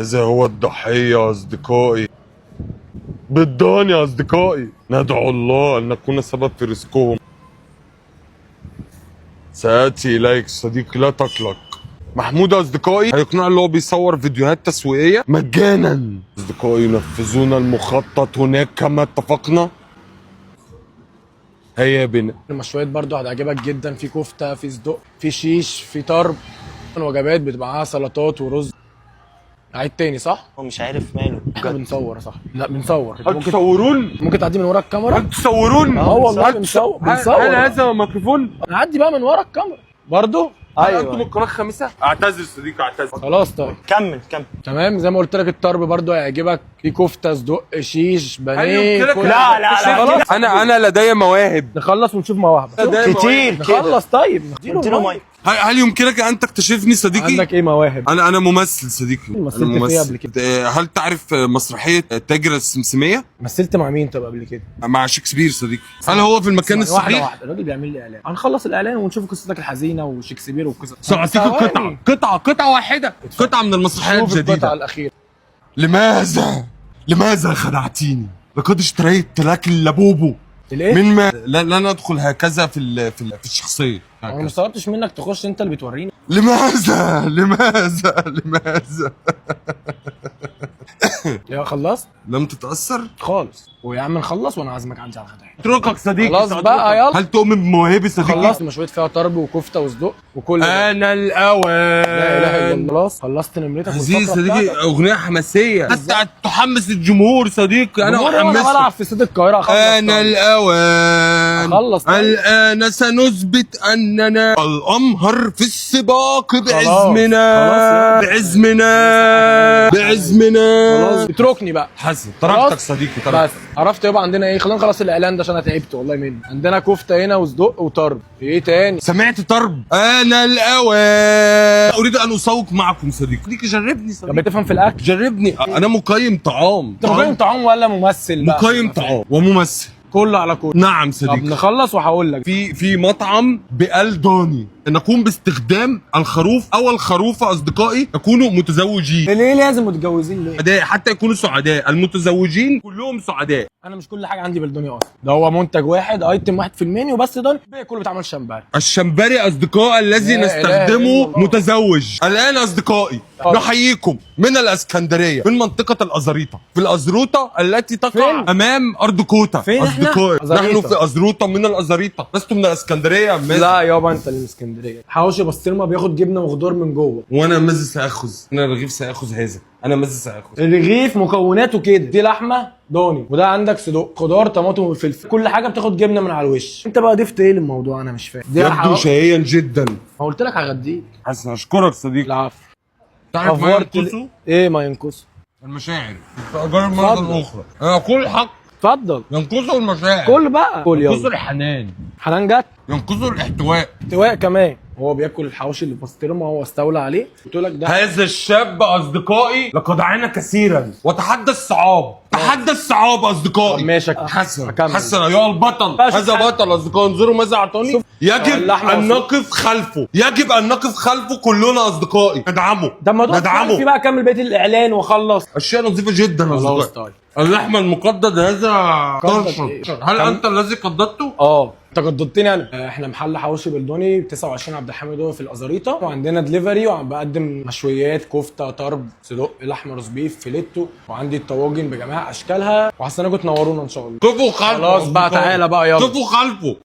إذا هو الضحية يا أصدقائي، بالضان يا أصدقائي، ندعو الله أن نكون سبب في رزقهم. سآتي إليك صديقي لا تقلق. محمود أصدقائي هيقنع اللي هو بيصور فيديوهات تسويقية مجانا. أصدقائي ينفذون المخطط هناك كما اتفقنا. هيا بنا. المشويات برضو هتعجبك جدا، في كفته، في صدق، في شيش، في طرب. وجبات بتبقى معاها سلطات ورز. عيد تاني صح؟ هو مش عارف ماله احنا بنصور صح؟ لا بنصور. هل تصورون؟ ممكن تعدي من ورا الكاميرا؟ هل تصورون؟ اه والله هل بنصور هل هذا ميكروفون؟ نعدي بقى من ورا الكاميرا برضو. هل أنتم القناة الخامسة؟ أعتذر صديقي أعتذر. خلاص طيب كمل. تمام. زي ما قلت لك الطرب برضو هيعجبك، في كفته، صدق، شيش، هل بانيه، يمكنك كل- لا، لا، لا. خلاص أنا لدي مواهب. نخلص ونشوف مواهبك. كتير كده. نخلص طيب اديله مايك. هل يمكنك أن تكتشفني صديقي؟ عندك ايه مواهب؟ أنا ممثل صديقي. مثلت أنا فيها قبل كده. هل تعرف مسرحية تاجر السمسمية؟ مثلت مع مين طب قبل كده؟ مع شكسبير صديقي. هل هو في المكان واحدة الصحيح؟ واحدة، الراجل بيعمل لي اعلان، هنخلص الاعلان ونشوف قصتك الحزينة وشكسبير والقصص. سأعطيك ثواني. قطعة واحدة، قطعة من المسرحية شوف القطعة الجديدة. الأخيرة. لماذا خدعتيني؟ لقد اشتريت لك اللبوبو. الايه؟ من ما لا ندخل هكذا في الشخصية. انا ما هكذا. استغربتش منك تخش انت اللي بتوريني. لماذا؟ يا خلصت لم تتأثر؟ خالص. ويا عم نخلص وانا عازمك عندي على الغداء. اتركك صديقي. خلاص بقى يلا. هل تؤمن بمواهبي صديقي؟ خلصت المشويات فيها طرب وكفتة وصدق وكل ده. أنا الأوان. لا اله الا الله. خلاص خلصت نمرتك عزيزي والفقرة صديقي بتاعتك. أغنية حماسية حتى تحمس الجمهور صديقي. أنا جمهور إيه؟ وانا أحمسه. بلعب في استاد القاهرة. أخلص أنا طيب. الأوان. أخلص طيب. الآن سنثبت أننا الأمهر في السباق خلاص بعزمنا. بعزمنا. خلاص اتركني بقى. حسن خلاص. تركتك صديقي بس تركتك. عرفت يبقى عندنا ايه. خلينا نخلص الاعلان ده عشان انا تعبت والله منه. عندنا كفته هنا وصدق وطرب. ايه تاني؟ سمعت طرب. أنا الأوان. أريد أن أسوق معكم صديقي. جربني طب صديقي. بتفهم في الاكل؟ جربني. أنا مقيم طعام. انت مقيم طعام ولا ممثل بقى؟ مقيم طعام وممثل. كله على كله. نعم طب صديقي. نخلص وهقول لك. في مطعم بألداني نقوم باستخدام الخروف او الخروفه اصدقائي يكونوا متزوجين. ليه لازم متجوزين ليه؟ سعداء حتى يكونوا سعداء. المتزوجين كلهم سعداء. انا مش كل حاجه عندي بالدنيا اصلا. ده هو منتج واحد، ايتم واحد في المنيو بس. ده الباقي كله بيتعمل شمبري. الشمبري اصدقاء الذي لا إله نستخدمه إلا الله. متزوج. الان اصدقائي نحييكم من الاسكندريه من منطقه الازاريطه في الازروطه التي تقع فين؟ امام ارض كوتا. فين إحنا؟ اصدقائي أزاريطة. نحن في ازروطه من الازاريطه. لست من الاسكندريه لا يابا انت اللي من اسكندريه. حواوشي بسطرمه بياخد جبنه وخضار من جوه. وانا ماذا ساخذ؟ انا الرغيف ساخذ هذا. انا ماذا ساخذ؟ الرغيف مكوناته كده، دي لحمه ضاني وده عندك صدق، خضار، طماطم وفلفل، كل حاجه بتاخد جبنه من على الوش. انت بقى ضفت ايه للموضوع؟ انا مش فاهم. دي يبدو شهيا جدا. ما قلت لك هغديك. حسن اشكرك صديقي. العفو. تعرف ما أفورت ينقصه؟ ايه ما ينقصه؟ المشاعر. اجرب مرة اتفضل. اخرى. انا اقول حق. اتفضل. ينقصه المشاعر. كل بقى كل ينقصه يوم. الحنان. حنان جت. ينقصه الاحتواء. احتواء كمان. هو بياكل الحواوشي اللي بسطرمه وهو استولى عليه. قلت لك ده هذا الشاب اصدقائي لقد عانى كثيرا وتحدى الصعاب. تحدى الصعاب طب اصدقائي. ماشي حسن أكمل. حسن ايها البطل. ماشي. هذا بطل اصدقائي. انظروا ماذا اعطاني. شوف. يجب اللحمة ان والصوص. نقف خلفه. يجب ان نقف خلفه كلنا اصدقائي. ندعمه. ده الموضوع ندعمه. في بقى كمل بقيه الاعلان وخلص. اشياء نظيفه جدا خلاص اصدقائي. طيب. اللحم المقدد هذا قدد طرشة. إيه؟ هل انت الذي قددته؟ انت قدرتني انا. احنا محل حواوشي بلدوني 29 عبد الحميد هو في الازاريطه، وعندنا دليفري وعم بقدم مشويات، كفته، طرب، صدق، لحمه، روز بيف، فيليتو، وعندي الطواجن بجميع اشكالها، وحسنكم تنورونا ان شاء الله. قفوا خلفه. خلاص بقى أصدقائي. تعالى بقى يلا. قفوا خلفه.